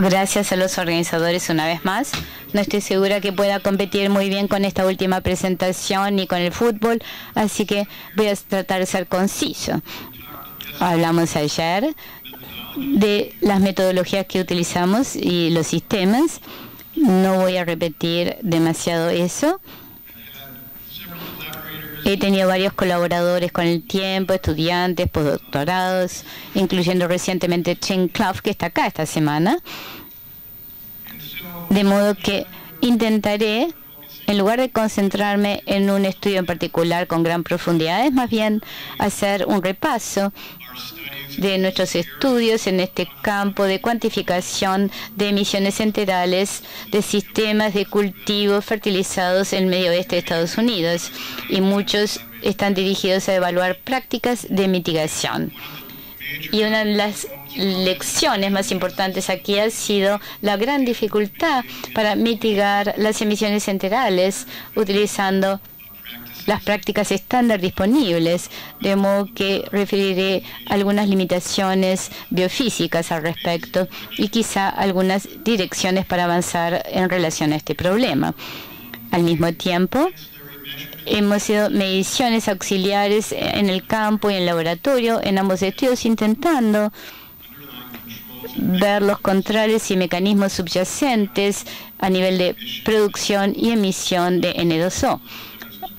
Gracias a los organizadores una vez más. No estoy segura que pueda competir muy bien con esta última presentación ni con el fútbol, así que voy a tratar de ser conciso. Hablamos ayer de las metodologías que utilizamos y los sistemas. No voy a repetir demasiado eso. He tenido varios colaboradores con el tiempo, estudiantes, postdoctorados, incluyendo recientemente Chen Clough, que está acá esta semana. De modo que intentaré, en lugar de concentrarme en un estudio en particular con gran profundidad, es más bien hacer un repaso de nuestros estudios en este campo de cuantificación de emisiones enterales de sistemas de cultivo fertilizados en el medio oeste de Estados Unidos, y muchos están dirigidos a evaluar prácticas de mitigación. Y una de las lecciones más importantes aquí ha sido la gran dificultad para mitigar las emisiones enterales utilizando las prácticas estándar disponibles, de modo que referiré algunas limitaciones biofísicas al respecto y quizá algunas direcciones para avanzar en relación a este problema. Al mismo tiempo, hemos hecho mediciones auxiliares en el campo y en el laboratorio, en ambos estudios, intentando ver los controles y mecanismos subyacentes a nivel de producción y emisión de N2O.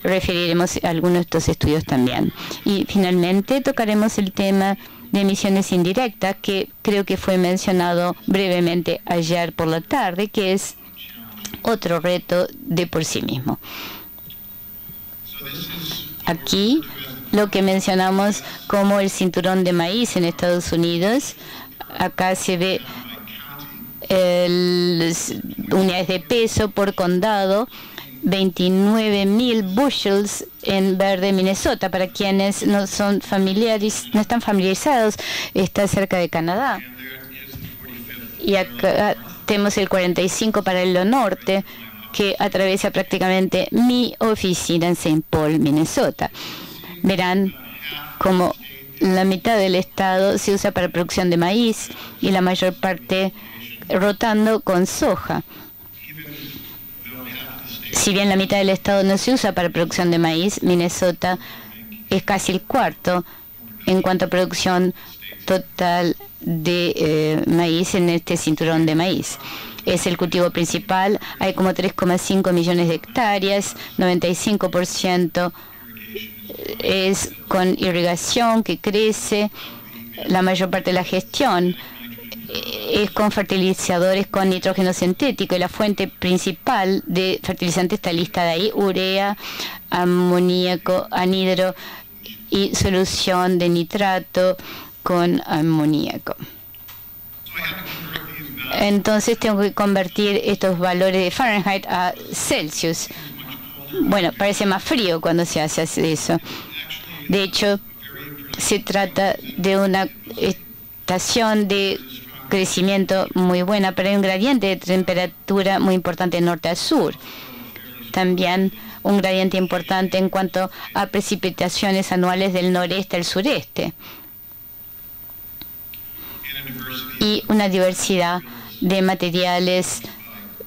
Referiremos a algunos de estos estudios también. Y finalmente tocaremos el tema de emisiones indirectas, que creo que fue mencionado brevemente ayer por la tarde, que es otro reto de por sí mismo. Aquí lo que mencionamos como el cinturón de maíz en Estados Unidos, acá se ve unidades de peso por condado, 29.000 bushels en verde, Minnesota. Para quienes no están familiarizados, está cerca de Canadá. Y acá tenemos el 45 para el norte, que atraviesa prácticamente mi oficina en St. Paul, Minnesota. Verán como la mitad del estado se usa para producción de maíz y la mayor parte rotando con soja. Si bien la mitad del estado no se usa para producción de maíz, Minnesota es casi el cuarto en cuanto a producción total de maíz en este cinturón de maíz. Es el cultivo principal, hay como 3,5 millones de hectáreas, 95% es con irrigación que crece, la mayor parte de la gestión es con fertilizadores con nitrógeno sintético, y la fuente principal de fertilizantes está listada ahí: urea, amoníaco, anhidro y solución de nitrato con amoníaco. Entonces tengo que convertir estos valores de Fahrenheit a Celsius. Bueno, parece más frío cuando se hace eso. De hecho, se trata de una estación de crecimiento muy buena, pero hay un gradiente de temperatura muy importante de norte a sur. También un gradiente importante en cuanto a precipitaciones anuales del noreste al sureste. Y una diversidad de materiales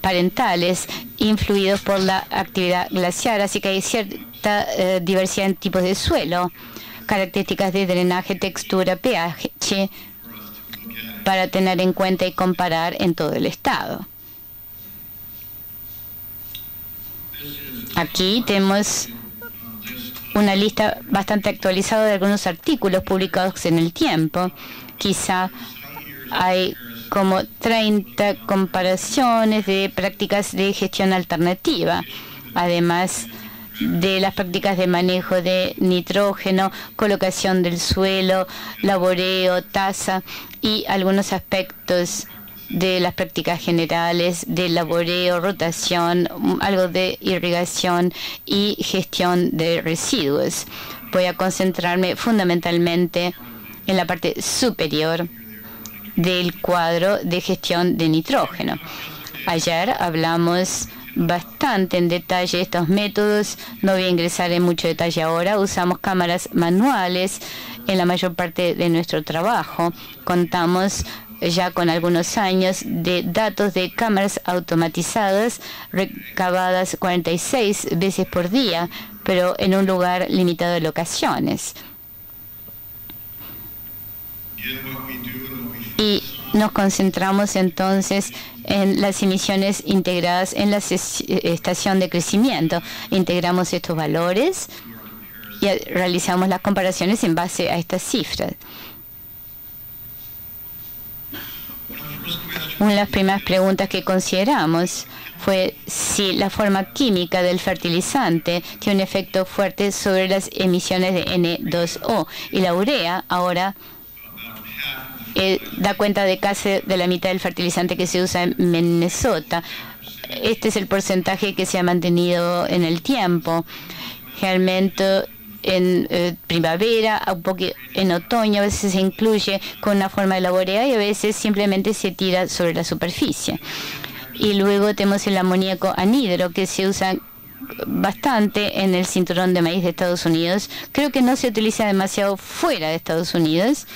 parentales influidos por la actividad glaciar, así que hay cierta diversidad en tipos de suelo, características de drenaje, textura, pH, para tener en cuenta y comparar en todo el estado. Aquí tenemos una lista bastante actualizada de algunos artículos publicados en el tiempo. Quizá hay como 30 comparaciones de prácticas de gestión alternativa, además de las prácticas de manejo de nitrógeno, colocación del suelo, laboreo, tasa y algunos aspectos de las prácticas generales de laboreo, rotación, algo de irrigación y gestión de residuos. Voy a concentrarme fundamentalmente en la parte superior del cuadro de gestión de nitrógeno. Ayer hablamos bastante en detalle de estos métodos, no voy a ingresar en mucho detalle ahora. Usamos cámaras manuales en la mayor parte de nuestro trabajo. Contamos ya con algunos años de datos de cámaras automatizadas recabadas 46 veces por día, pero en un lugar limitado de locaciones. Y nos concentramos entonces en las emisiones integradas en la estación de crecimiento. Integramos estos valores y realizamos las comparaciones en base a estas cifras. Una de las primeras preguntas que consideramos fue si la forma química del fertilizante tiene un efecto fuerte sobre las emisiones de N2O. Y la urea ahora da cuenta de casi de la mitad del fertilizante que se usa en Minnesota. Este es el porcentaje que se ha mantenido en el tiempo. Realmente en primavera, un poco en otoño, a veces se incluye con una forma de la urea y a veces simplemente se tira sobre la superficie. Y luego tenemos el amoníaco anhidro, que se usa bastante en el cinturón de maíz de Estados Unidos. Creo que no se utiliza demasiado fuera de Estados Unidos.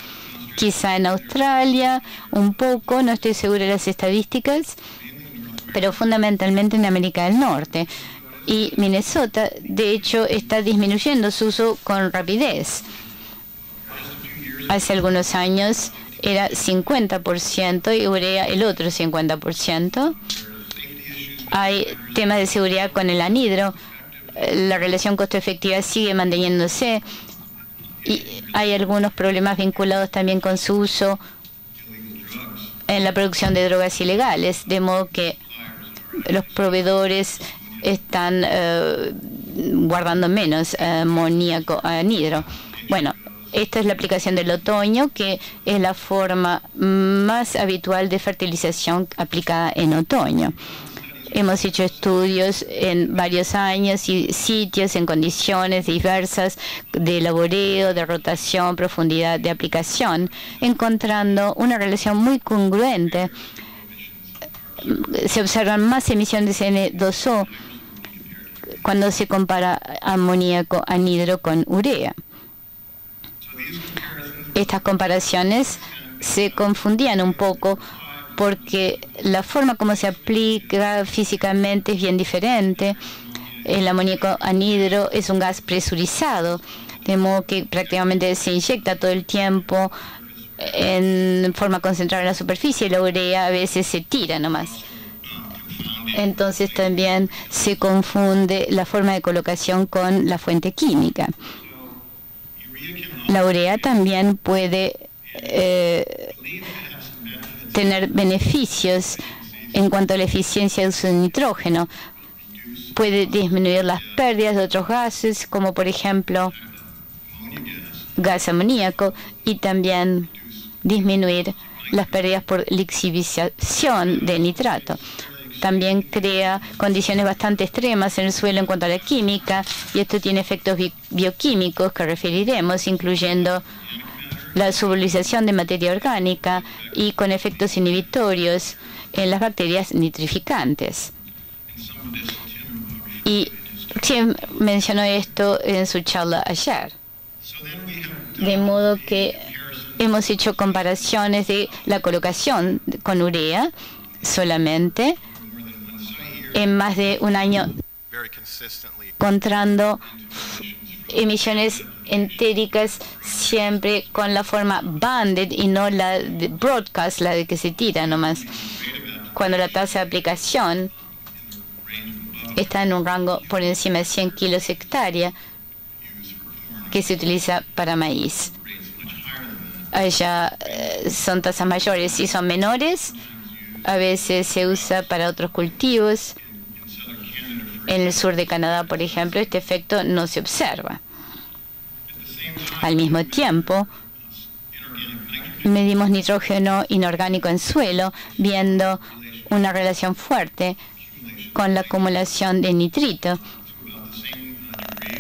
Quizá en Australia, un poco, no estoy segura de las estadísticas, pero fundamentalmente en América del Norte. Y Minnesota, de hecho, está disminuyendo su uso con rapidez. Hace algunos años era 50% y urea el otro 50%. Hay temas de seguridad con el anhidro. La relación costo-efectiva sigue manteniéndose. Y hay algunos problemas vinculados también con su uso en la producción de drogas ilegales, de modo que los proveedores están guardando menos amoníaco anhidro. Bueno, esta es la aplicación del otoño, que es la forma más habitual de fertilización aplicada en otoño. Hemos hecho estudios en varios años y sitios en condiciones diversas de laboreo, de rotación, profundidad de aplicación, encontrando una relación muy congruente. Se observan más emisiones de N2O cuando se compara amoníaco anhidro con urea. Estas comparaciones se confundían un poco porque la forma como se aplica físicamente es bien diferente. El amoníaco anhidro es un gas presurizado, de modo que prácticamente se inyecta todo el tiempo en forma concentrada en la superficie. La urea a veces se tira nomás. Entonces también se confunde la forma de colocación con la fuente química. La urea también puede tener beneficios en cuanto a la eficiencia de uso de nitrógeno. Puede disminuir las pérdidas de otros gases, como por ejemplo gas amoníaco, y también disminuir las pérdidas por lixiviación de nitrato. También crea condiciones bastante extremas en el suelo en cuanto a la química, y esto tiene efectos bioquímicos que referiremos, incluyendo la solubilización de materia orgánica y con efectos inhibitorios en las bacterias nitrificantes. Y Tim mencionó esto en su charla ayer. De modo que hemos hecho comparaciones de la colocación con urea solamente en más de un año, encontrando emisiones entéricas siempre con la forma banded y no la de broadcast, la de que se tira nomás, cuando la tasa de aplicación está en un rango por encima de 100 kilos hectárea que se utiliza para maíz. Allá son tasas mayores. Si son menores, a veces se usa para otros cultivos. En el sur de Canadá, por ejemplo, este efecto no se observa. Al mismo tiempo, medimos nitrógeno inorgánico en suelo, viendo una relación fuerte con la acumulación de nitrito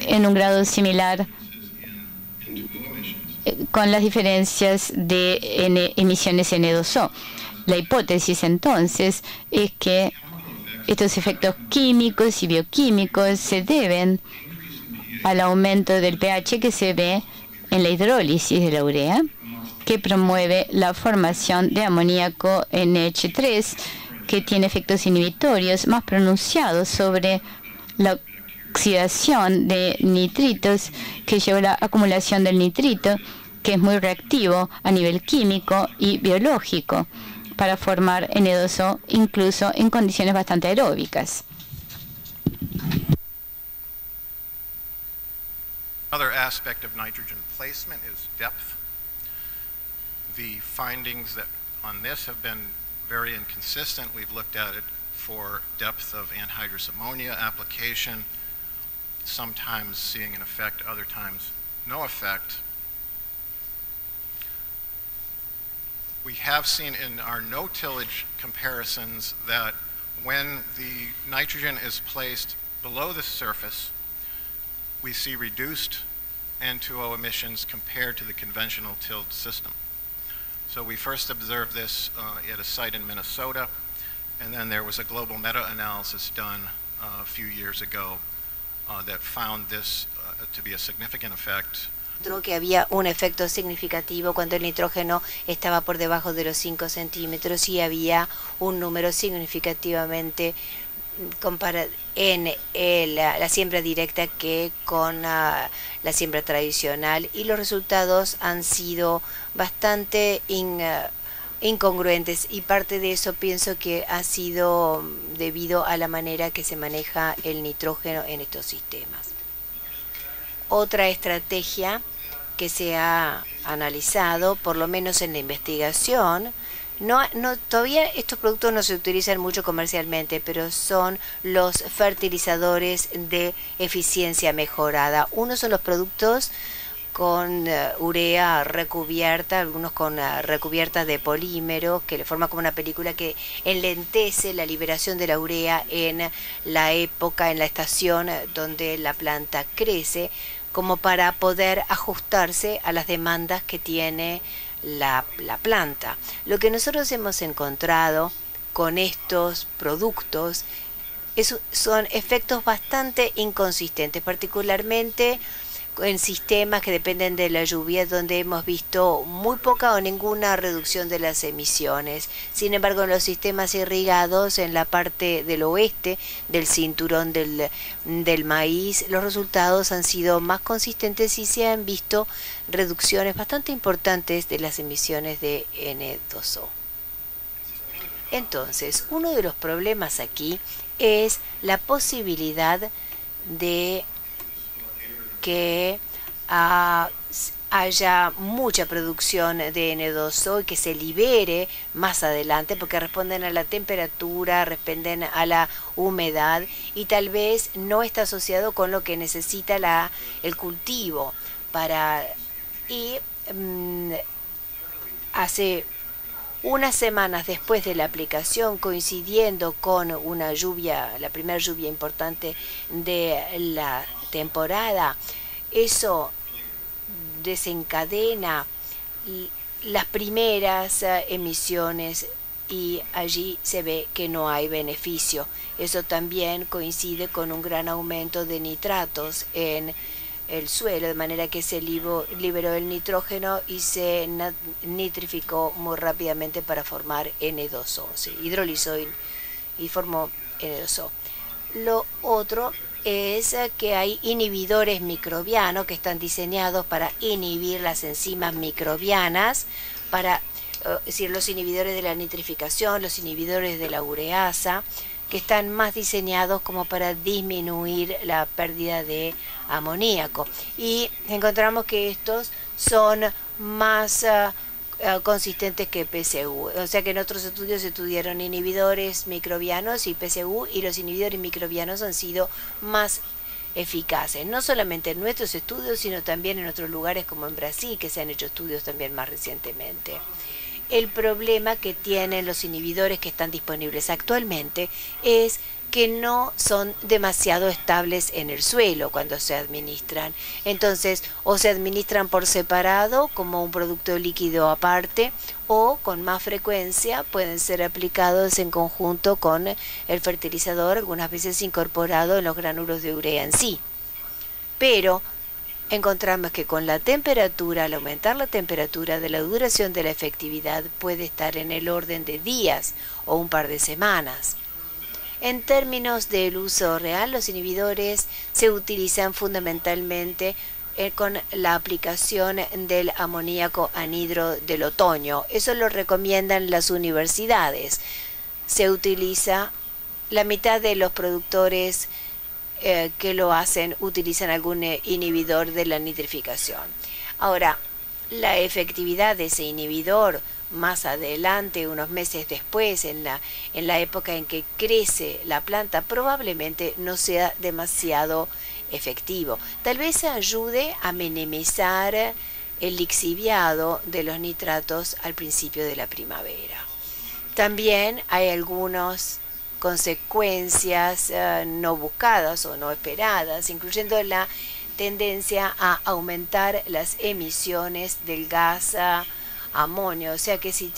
en un grado similar con las diferencias de emisiones N2O. La hipótesis entonces es que estos efectos químicos y bioquímicos se deben al aumento del pH que se ve en la hidrólisis de la urea que promueve la formación de amoníaco NH3, que tiene efectos inhibitorios más pronunciados sobre la oxidación de nitritos, que lleva a la acumulación del nitrito, que es muy reactivo a nivel químico y biológico para formar N2O, incluso en condiciones bastante aeróbicas. Another aspect of nitrogen placement is depth. The findings on this have been very inconsistent. We've looked at it for depth of anhydrous ammonia application, sometimes seeing an effect, other times no effect. We have seen in our no-tillage comparisons that when the nitrogen is placed below the surface, we see reduced N2O emissions compared to the conventional tilled system. So we first observed this at a site in Minnesota, and then there was a global meta-analysis done a few years ago that found this to be a significant effect. Que había un efecto significativo cuando el nitrógeno estaba por debajo de los 5 centímetros y había un número significativamente en la siembra directa que con la siembra tradicional, y los resultados han sido bastante incongruentes, y parte de eso pienso que ha sido debido a la manera que se maneja el nitrógeno en estos sistemas. Otra estrategia que se ha analizado, por lo menos en la investigación, todavía estos productos no se utilizan mucho comercialmente, pero son los fertilizadores de eficiencia mejorada. Unos son los productos con urea recubierta, algunos con recubiertas de polímero, que le forma como una película que enlentece la liberación de la urea en la época, en la estación donde la planta crece, como para poder ajustarse a las demandas que tiene la planta. Lo que nosotros hemos encontrado con estos productos son efectos bastante inconsistentes, particularmente en sistemas que dependen de la lluvia, donde hemos visto muy poca o ninguna reducción de las emisiones. Sin embargo, en los sistemas irrigados en la parte del oeste del cinturón del maíz, los resultados han sido más consistentes y se han visto reducciones bastante importantes de las emisiones de N2O. Entonces, uno de los problemas aquí es la posibilidad de que haya mucha producción de N2O y que se libere más adelante, porque responden a la temperatura, responden a la humedad, y tal vez no está asociado con lo que necesita el cultivo hace unas semanas después de la aplicación, coincidiendo con una lluvia, la primera lluvia importante de la temporada, eso desencadena las primeras emisiones y allí se ve que no hay beneficio. Eso también coincide con un gran aumento de nitratos en el suelo, de manera que se liberó el nitrógeno y se nitrificó muy rápidamente para formar N2O. Se hidrolizó y formó N2O. Lo otro es que hay inhibidores microbianos que están diseñados para inhibir las enzimas microbianas, es decir, los inhibidores de la nitrificación, los inhibidores de la ureasa, que están más diseñados como para disminuir la pérdida de amoníaco. Y encontramos que estos son más consistentes que PCU. O sea que en otros estudios se estudiaron inhibidores microbianos y PCU, y los inhibidores microbianos han sido más eficaces, no solamente en nuestros estudios, sino también en otros lugares como en Brasil, que se han hecho estudios también más recientemente. El problema que tienen los inhibidores que están disponibles actualmente es que no son demasiado estables en el suelo cuando se administran. Entonces, o se administran por separado como un producto líquido aparte, o con más frecuencia pueden ser aplicados en conjunto con el fertilizador, algunas veces incorporado en los gránulos de urea en sí. Pero encontramos que con la temperatura, al aumentar la temperatura, de la duración de la efectividad puede estar en el orden de días o un par de semanas. En términos del uso real, los inhibidores se utilizan fundamentalmente con la aplicación del amoníaco anhidro del otoño. Eso lo recomiendan las universidades. Se utiliza, la mitad de los productores que lo hacen utilizan algún inhibidor de la nitrificación. Ahora, la efectividad de ese inhibidor más adelante, unos meses después, en la época en que crece la planta, probablemente no sea demasiado efectivo. Tal vez ayude a minimizar el lixiviado de los nitratos al principio de la primavera. También hay algunas consecuencias no buscadas o no esperadas, incluyendo la tendencia a aumentar las emisiones del gas amonio. O sea que si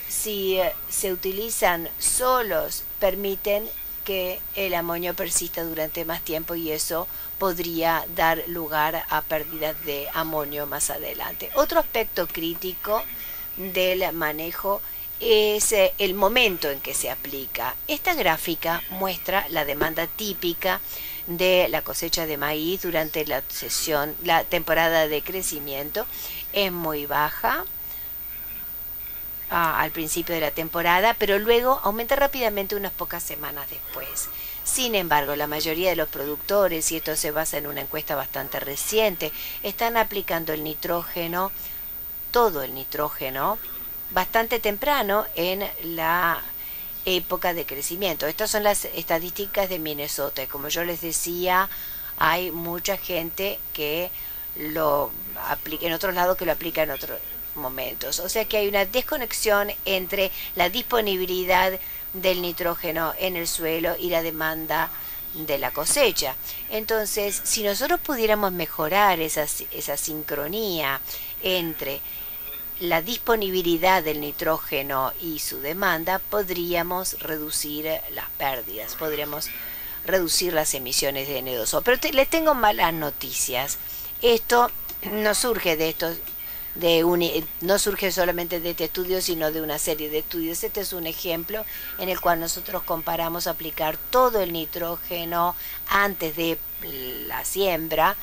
se utilizan solos, permiten que el amonio persista durante más tiempo y eso podría dar lugar a pérdidas de amonio más adelante. Otro aspecto crítico del manejo es el momento en que se aplica. Esta gráfica muestra la demanda típica de la cosecha de maíz durante la temporada de crecimiento. Es muy baja al principio de la temporada, pero luego aumenta rápidamente unas pocas semanas después. Sin embargo, la mayoría de los productores, y esto se basa en una encuesta bastante reciente, están aplicando el nitrógeno, todo el nitrógeno, bastante temprano en la época de crecimiento. Estas son las estadísticas de Minnesota. Y como yo les decía, hay mucha gente que lo aplica en otros lados, que lo aplica en otros momentos. O sea que hay una desconexión entre la disponibilidad del nitrógeno en el suelo y la demanda de la cosecha. Entonces, si nosotros pudiéramos mejorar esa sincronía entre la disponibilidad del nitrógeno y su demanda, podríamos reducir las pérdidas, podríamos reducir las emisiones de N2O. Pero les tengo malas noticias. Esto no surge no surge solamente de este estudio, sino de una serie de estudios. Este es un ejemplo en el cual nosotros comparamos aplicar todo el nitrógeno antes de la siembra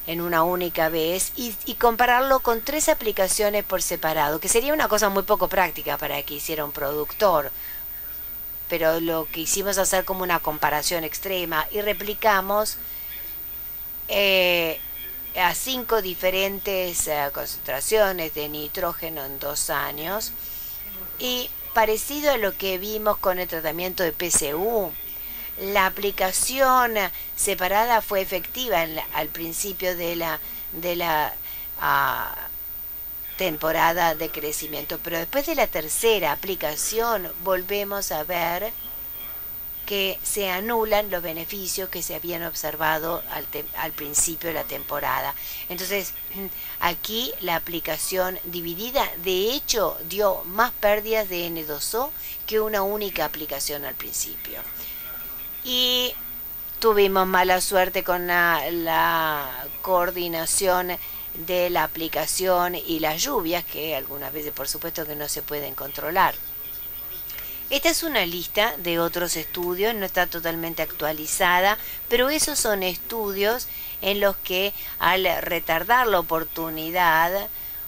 en una única vez y compararlo con 3 aplicaciones por separado, que sería una cosa muy poco práctica para que hiciera un productor. Pero lo que hicimos es hacer como una comparación extrema y replicamos a 5 diferentes concentraciones de nitrógeno en 2 años, y parecido a lo que vimos con el tratamiento de PCU, la aplicación separada fue efectiva al principio de la temporada de crecimiento, pero después de la tercera aplicación volvemos a ver que se anulan los beneficios que se habían observado al principio de la temporada. Entonces, aquí la aplicación dividida, de hecho, dio más pérdidas de N2O que una única aplicación al principio. Y tuvimos mala suerte con la coordinación de la aplicación y las lluvias, que algunas veces, por supuesto, que no se pueden controlar. Esta es una lista de otros estudios, no está totalmente actualizada, pero esos son estudios en los que al retardar la oportunidad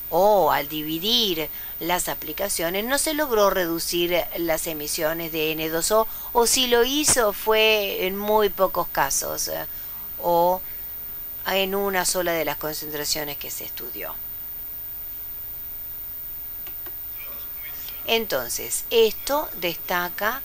o al dividir las aplicaciones no se logró reducir las emisiones de N2O, o si lo hizo fue en muy pocos casos o en una sola de las concentraciones que se estudió. Entonces, esto destaca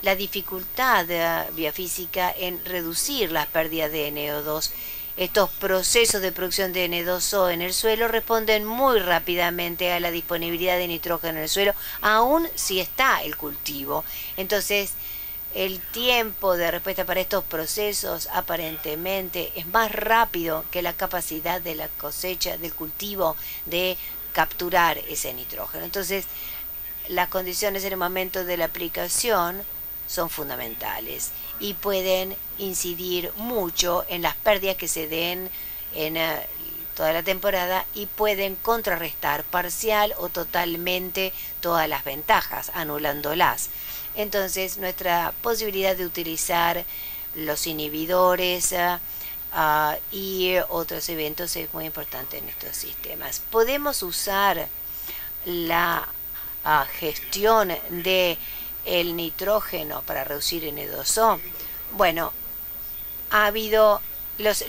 la dificultad biofísica en reducir las pérdidas de NO2. Estos procesos de producción de N2O en el suelo responden muy rápidamente a la disponibilidad de nitrógeno en el suelo, aun si está el cultivo. Entonces, el tiempo de respuesta para estos procesos aparentemente es más rápido que la capacidad de la cosecha, del cultivo, de capturar ese nitrógeno. Entonces, las condiciones en el momento de la aplicación son fundamentales y pueden incidir mucho en las pérdidas que se den en toda la temporada y pueden contrarrestar parcial o totalmente todas las ventajas, anulándolas. Entonces, nuestra posibilidad de utilizar los inhibidores y otros eventos es muy importante en estos sistemas. Podemos usar la gestión de el nitrógeno para reducir N2O. Bueno, ha habido los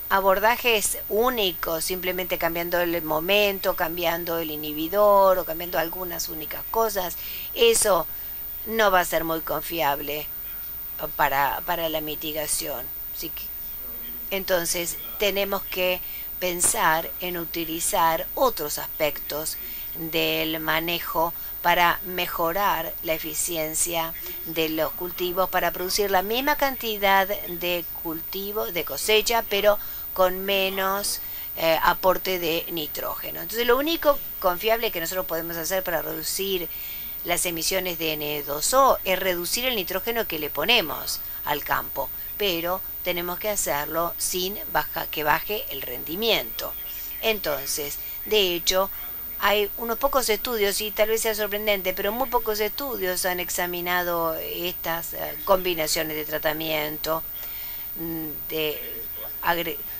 abordajes únicos, simplemente cambiando el momento, cambiando el inhibidor o cambiando algunas únicas cosas. Eso no va a ser muy confiable para la mitigación. Así que, entonces tenemos que pensar en utilizar otros aspectos del manejo para mejorar la eficiencia de los cultivos, para producir la misma cantidad de cultivo, de cosecha, pero con menos aporte de nitrógeno. Entonces, lo único confiable que nosotros podemos hacer para reducir las emisiones de N2O es reducir el nitrógeno que le ponemos al campo, pero tenemos que hacerlo sin que baje el rendimiento. Entonces, de hecho, hay unos pocos estudios, y tal vez sea sorprendente, pero muy pocos estudios han examinado estas combinaciones de tratamiento, de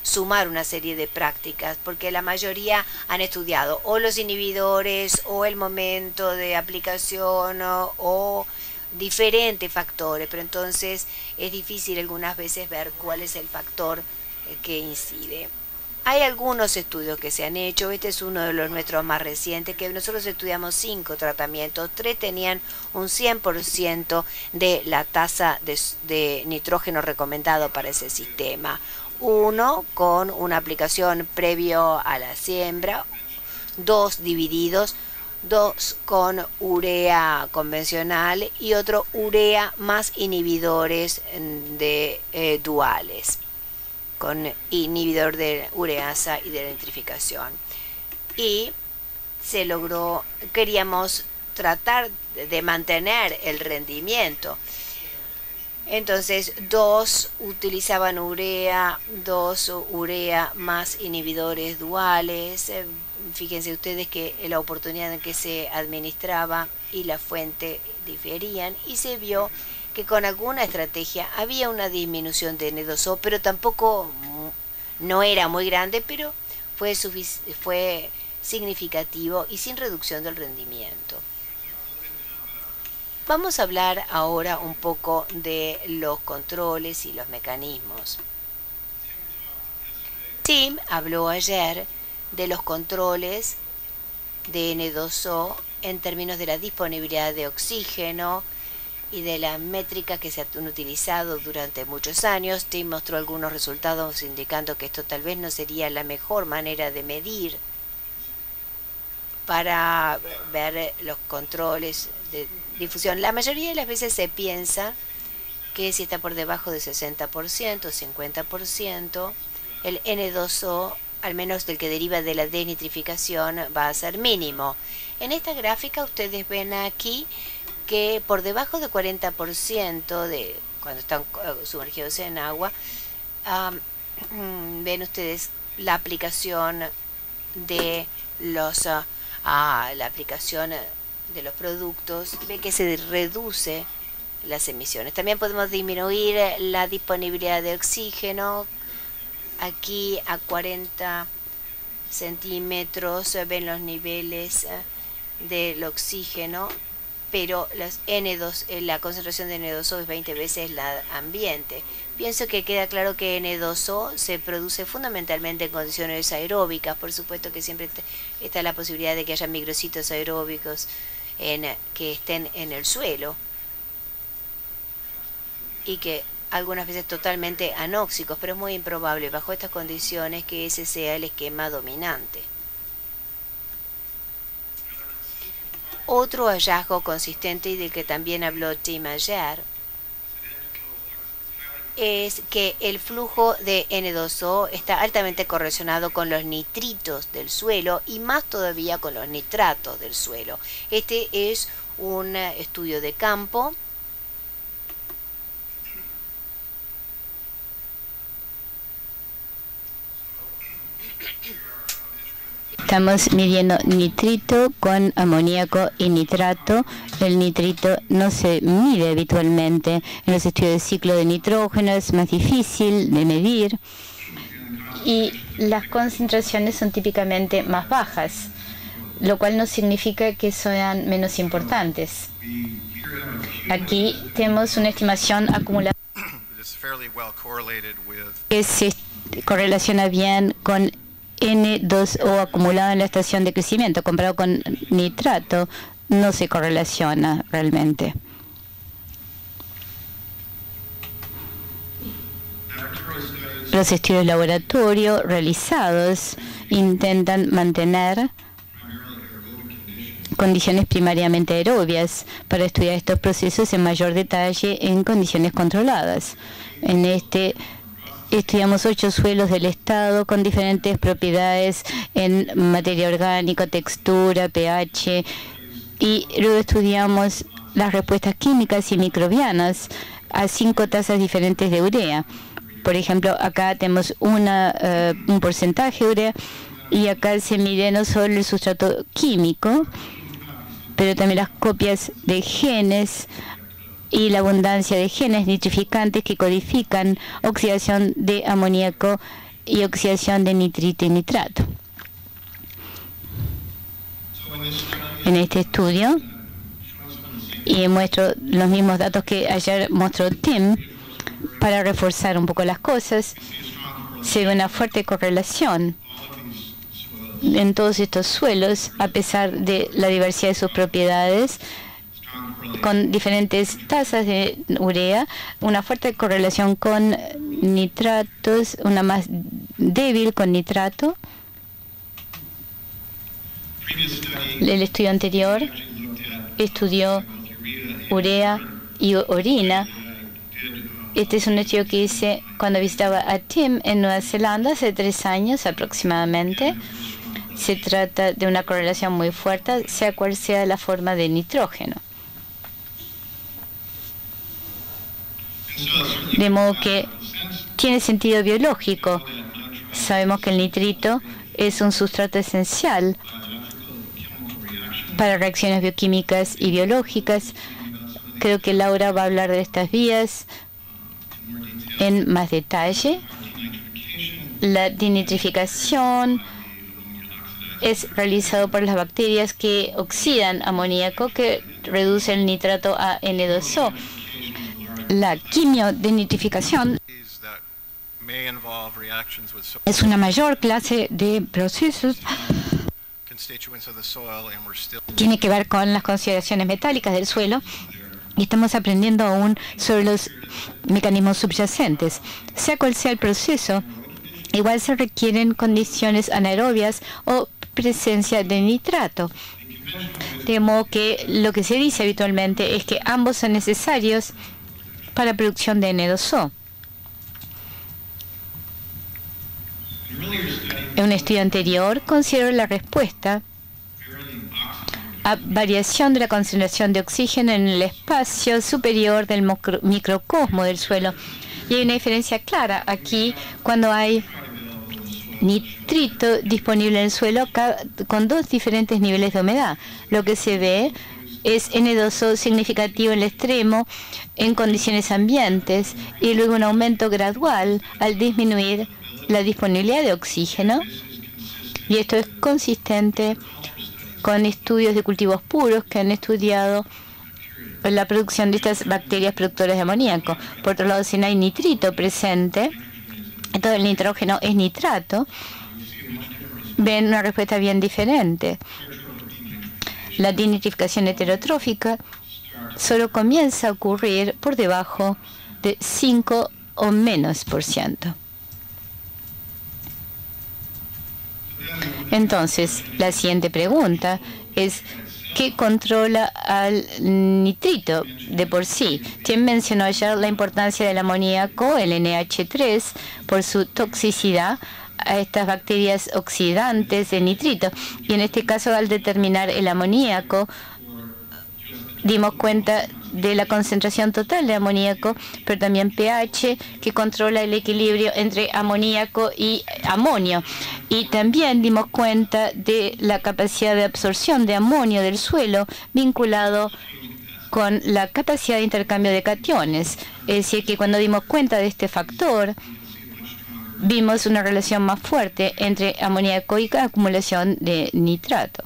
sumar una serie de prácticas, porque la mayoría han estudiado o los inhibidores o el momento de aplicación o diferentes factores, pero entonces es difícil algunas veces ver cuál es el factor que incide. Hay algunos estudios que se han hecho, este es uno de los nuestros más recientes, que nosotros estudiamos 5 tratamientos, 3 tenían un 100% de la tasa de nitrógeno recomendado para ese sistema. Uno con una aplicación previo a la siembra, 2 divididos, 2 con urea convencional y otro urea más inhibidores de duales, con inhibidor de ureasa y de nitrificación. Y se logró, queríamos tratar de mantener el rendimiento. Entonces, 2 utilizaban urea, 2 urea más inhibidores duales. Fíjense ustedes que la oportunidad en que se administraba y la fuente diferían, y se vio que con alguna estrategia había una disminución de N2O, pero tampoco no era muy grande, pero fue significativo y sin reducción del rendimiento. Vamos a hablar ahora un poco de los controles y los mecanismos. Tim habló ayer de los controles de N2O en términos de la disponibilidad de oxígeno y de la métrica que se han utilizado durante muchos años. Tim mostró algunos resultados indicando que esto tal vez no sería la mejor manera de medir para ver los controles de difusión. La mayoría de las veces se piensa que si está por debajo de 60%, 50%, el N2O, al menos del que deriva de la desnitrificación, va a ser mínimo. En esta gráfica ustedes ven aquí que por debajo de 40% de cuando están sumergidos en agua, ven ustedes la aplicación de los productos, ve que se reduce las emisiones. También podemos disminuir la disponibilidad de oxígeno. Aquí a 40 centímetros ven los niveles del oxígeno, pero la concentración de N2O es 20 veces la ambiente. Pienso que queda claro que N2O se produce fundamentalmente en condiciones aeróbicas. Por supuesto que siempre está la posibilidad de que haya microcitos aeróbicos que estén en el suelo y que algunas veces totalmente anóxicos, pero es muy improbable bajo estas condiciones que ese sea el esquema dominante. Otro hallazgo consistente y del que también habló Tim ayer es que el flujo de N2O está altamente correlacionado con los nitritos del suelo y más todavía con los nitratos del suelo. Este es un estudio de campo Estamos midiendo nitrito con amoníaco y nitrato. El nitrito no se mide habitualmente. En los estudios de ciclo de nitrógeno es más difícil de medir y las concentraciones son típicamente más bajas, lo cual no significa que sean menos importantes. Aquí tenemos una estimación acumulada que se correlaciona bien con N2O acumulado en la estación de crecimiento. Comparado con nitrato, no se correlaciona realmente. Los estudios de laboratorio realizados intentan mantener condiciones primariamente aerobias para estudiar estos procesos en mayor detalle en condiciones controladas. En este estudiamos 8 suelos del estado con diferentes propiedades en materia orgánica, textura, pH, y luego estudiamos las respuestas químicas y microbianas a 5 tasas diferentes de urea. Por ejemplo, acá tenemos un porcentaje de urea y acá se mide no solo el sustrato químico, pero también las copias de genes y la abundancia de genes nitrificantes que codifican oxidación de amoníaco y oxidación de nitrito y nitrato. En este estudio, y muestro los mismos datos que ayer mostró Tim, para reforzar un poco las cosas, se ve una fuerte correlación en todos estos suelos, a pesar de la diversidad de sus propiedades, con diferentes tasas de urea, una fuerte correlación con nitratos, una más débil con nitrato. El estudio anterior estudió urea y orina. Este es un estudio que hice cuando visitaba a Tim en Nueva Zelanda hace 3 años aproximadamente. Se trata de una correlación muy fuerte, sea cual sea la forma de nitrógeno. De modo que tiene sentido biológico. Sabemos que el nitrito es un sustrato esencial para reacciones bioquímicas y biológicas. Creo que Laura va a hablar de estas vías en más detalle. La dinitrificación es realizado por las bacterias que oxidan amoníaco, que reduce el nitrato a N2O. La quimiodenitrificación es una mayor clase de procesos. Tiene que ver con las consideraciones metálicas del suelo y estamos aprendiendo aún sobre los mecanismos subyacentes. Sea cual sea el proceso, igual se requieren condiciones anaerobias o presencia de nitrato. De modo que lo que se dice habitualmente es que ambos son necesarios para la producción de N2O. En un estudio anterior consideró la respuesta a variación de la concentración de oxígeno en el espacio superior del microcosmo del suelo. Y hay una diferencia clara aquí cuando hay nitrito disponible en el suelo con 2 diferentes niveles de humedad. Lo que se ve es N2O significativo en el extremo en condiciones ambientes y luego un aumento gradual al disminuir la disponibilidad de oxígeno. Y esto es consistente con estudios de cultivos puros que han estudiado la producción de estas bacterias productoras de amoníaco. Por otro lado, si no hay nitrito presente, todo el nitrógeno es nitrato, ven una respuesta bien diferente. La dinitrificación heterotrófica solo comienza a ocurrir por debajo de 5 o menos %. Entonces, la siguiente pregunta es, ¿qué controla al nitrito de por sí? Tim mencionó ayer la importancia del amoníaco, el NH3, por su toxicidad a estas bacterias oxidantes de nitrito. Y en este caso, al determinar el amoníaco, dimos cuenta de la concentración total de amoníaco, pero también pH, que controla el equilibrio entre amoníaco y amonio. Y también dimos cuenta de la capacidad de absorción de amonio del suelo vinculado con la capacidad de intercambio de cationes. Es decir, que cuando dimos cuenta de este factor, vimos una relación más fuerte entre amoníaco y acumulación de nitrato.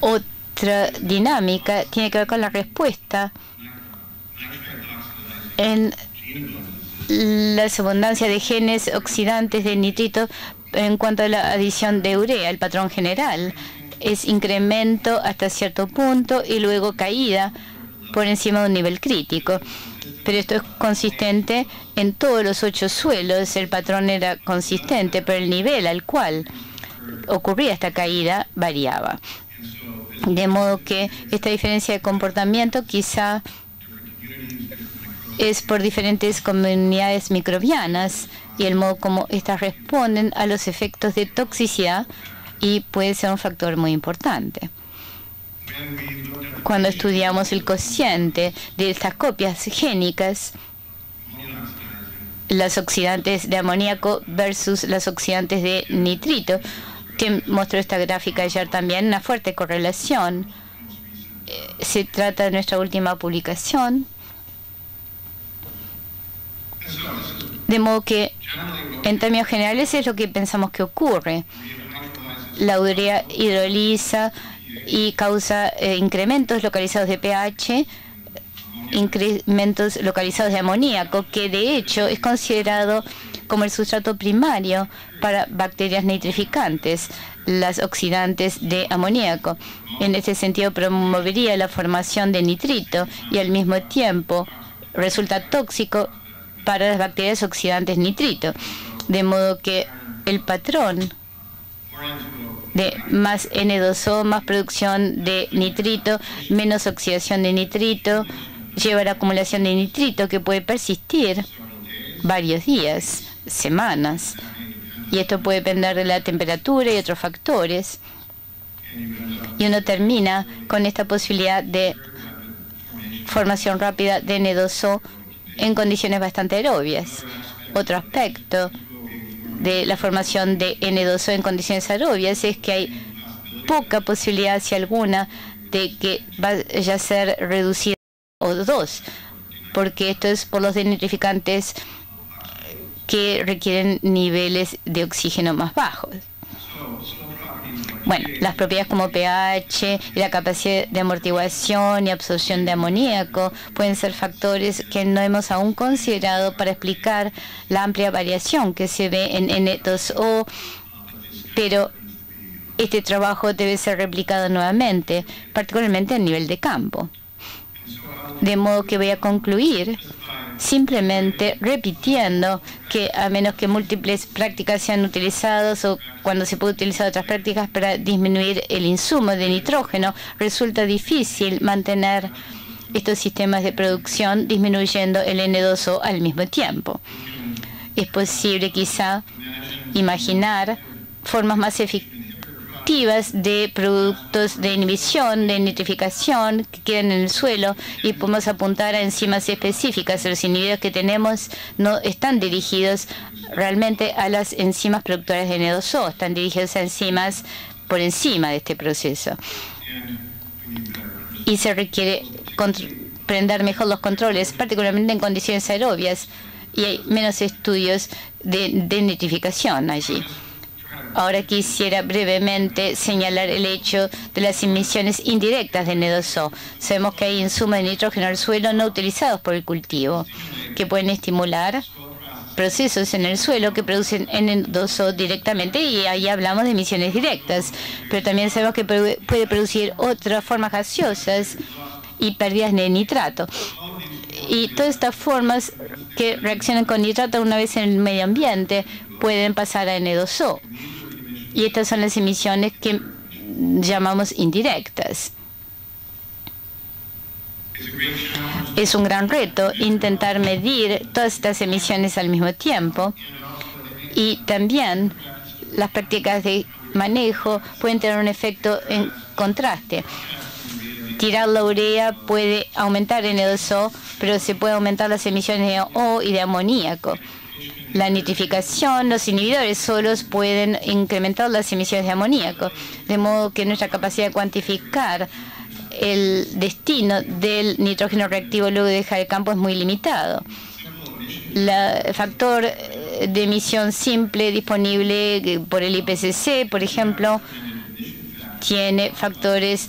Otra dinámica tiene que ver con la respuesta en las abundancias de genes oxidantes de nitrito en cuanto a la adición de urea. El patrón general es incremento hasta cierto punto y luego caída por encima de un nivel crítico. Pero esto es consistente en todos los 8 suelos. El patrón era consistente, pero el nivel al cual ocurría esta caída variaba. De modo que esta diferencia de comportamiento quizá es por diferentes comunidades microbianas y el modo como estas responden a los efectos de toxicidad, y puede ser un factor muy importante. Cuando estudiamos el cociente de estas copias génicas, las oxidantes de amoníaco versus las oxidantes de nitrito, que mostró esta gráfica ayer también, una fuerte correlación. Se trata de nuestra última publicación. De modo que, en términos generales, es lo que pensamos que ocurre. La urea hidroliza y causa incrementos localizados de pH, incrementos localizados de amoníaco, que de hecho es considerado como el sustrato primario para bacterias nitrificantes, las oxidantes de amoníaco. En este sentido, promovería la formación de nitrito y al mismo tiempo resulta tóxico para las bacterias oxidantes nitrito. De modo que el patrón de más N2O, más producción de nitrito, menos oxidación de nitrito, lleva a la acumulación de nitrito que puede persistir varios días, semanas. Y esto puede depender de la temperatura y otros factores. Y uno termina con esta posibilidad de formación rápida de N2O en condiciones bastante aerobias. Otro aspecto de la formación de N2O en condiciones aerobias es que hay poca posibilidad, si alguna, de que vaya a ser reducida a O2, porque esto es por los denitrificantes que requieren niveles de oxígeno más bajos. Bueno, las propiedades como pH y la capacidad de amortiguación y absorción de amoníaco pueden ser factores que no hemos aún considerado para explicar la amplia variación que se ve en N2O, pero este trabajo debe ser replicado nuevamente, particularmente a nivel de campo. De modo que voy a concluir simplemente repitiendo que a menos que múltiples prácticas sean utilizadas o cuando se puede utilizar otras prácticas para disminuir el insumo de nitrógeno, resulta difícil mantener estos sistemas de producción disminuyendo el N2O al mismo tiempo. Es posible quizá imaginar formas más efectivas de productos de inhibición, de nitrificación que quedan en el suelo, y podemos apuntar a enzimas específicas. Los inhibidores que tenemos no están dirigidos realmente a las enzimas productoras de N2O, están dirigidos a enzimas por encima de este proceso. Y se requiere comprender mejor los controles, particularmente en condiciones aerobias, y hay menos estudios de nitrificación allí. Ahora quisiera brevemente señalar el hecho de las emisiones indirectas de N2O. Sabemos que hay insumos de nitrógeno al suelo no utilizados por el cultivo, que pueden estimular procesos en el suelo que producen N2O directamente, y ahí hablamos de emisiones directas. Pero también sabemos que puede producir otras formas gaseosas y pérdidas de nitrato. Y todas estas formas que reaccionan con nitrato una vez en el medio ambiente pueden pasar a N2O. Y estas son las emisiones que llamamos indirectas. Es un gran reto intentar medir todas estas emisiones al mismo tiempo, y también las prácticas de manejo pueden tener un efecto en contraste. tirar la urea puede aumentar N2O, pero se puede aumentar las emisiones de O y de amoníaco. La nitrificación, los inhibidores solos pueden incrementar las emisiones de amoníaco, de modo que nuestra capacidad de cuantificar el destino del nitrógeno reactivo luego de dejar el campo es muy limitado. El factor de emisión simple disponible por el IPCC, por ejemplo, tiene factores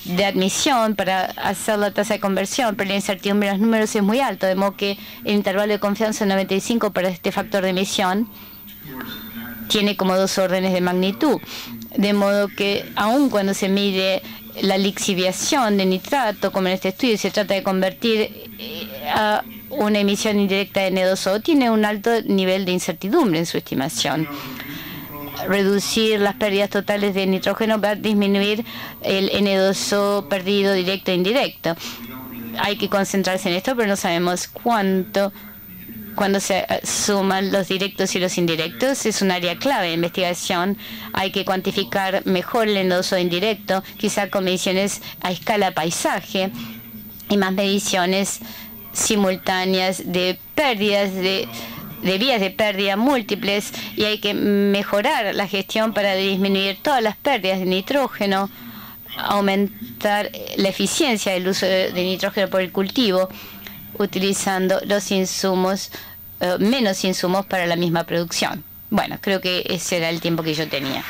de admisión para hacer la tasa de conversión, pero la incertidumbre de los números es muy alto, de modo que el intervalo de confianza 95 para este factor de emisión tiene como 2 órdenes de magnitud, de modo que aun cuando se mide la lixiviación de nitrato, como en este estudio, se trata de convertir a una emisión indirecta de N2O, tiene un alto nivel de incertidumbre en su estimación. Reducir las pérdidas totales de nitrógeno va a disminuir el N2O perdido directo e indirecto. Hay que concentrarse en esto, pero no sabemos cuánto. Cuando se suman los directos y los indirectos, es un área clave de investigación. Hay que cuantificar mejor el N2O indirecto, quizá con mediciones a escala paisaje y más mediciones simultáneas de pérdidas de vías de pérdida múltiples, y hay que mejorar la gestión para disminuir todas las pérdidas de nitrógeno, aumentar la eficiencia del uso de nitrógeno por el cultivo, utilizando los insumos, menos insumos para la misma producción. Bueno, creo que ese era el tiempo que yo tenía.